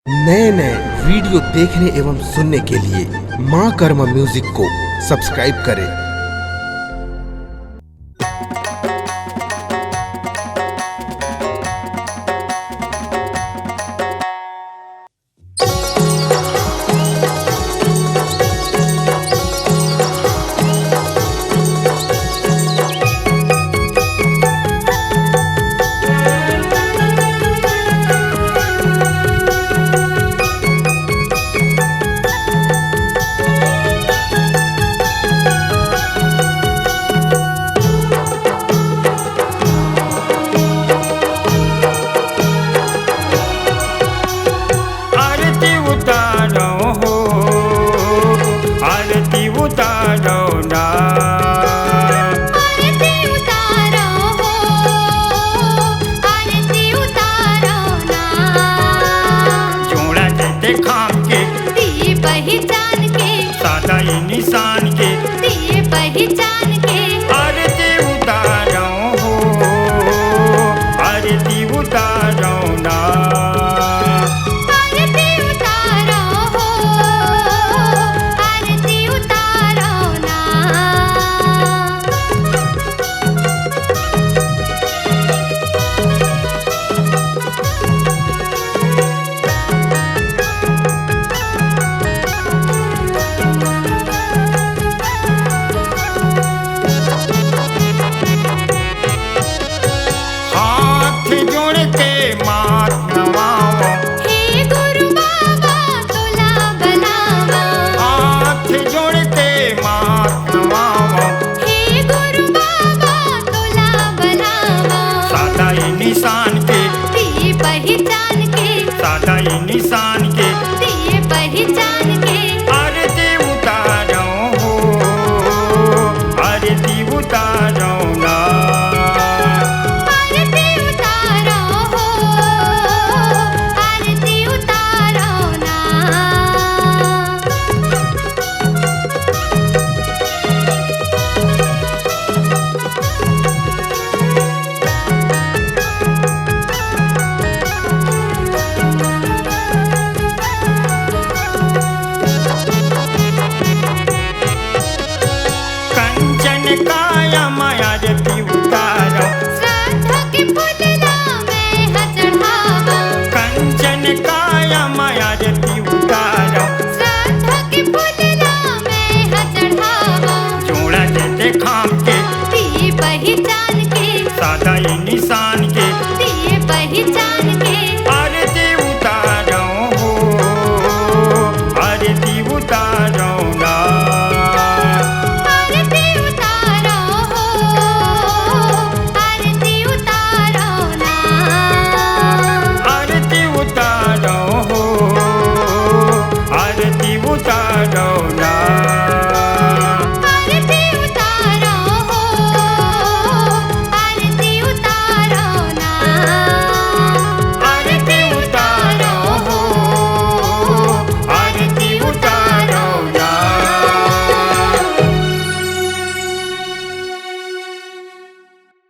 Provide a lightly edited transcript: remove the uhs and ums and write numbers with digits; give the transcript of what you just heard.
नए नए वीडियो देखने एवं सुनने के लिए माँ कर्मा म्यूजिक को सब्सक्राइब करें। पहचान के सादा ये निशान के दिए पहचान के आरती उतारो हो, आरती उतारो ना, आरती उतारो हो, आरती उतारो ना। निशान के दिए पहचान के सादा ये निशान के दिए पहचान के आरती उतारो हो, आरती उतारो ना, आरती उतारो हो, आरती उतारो ना। काया आरती उतारो श्रद्धा के फूलना में चढ़ावा कंचन काया आरती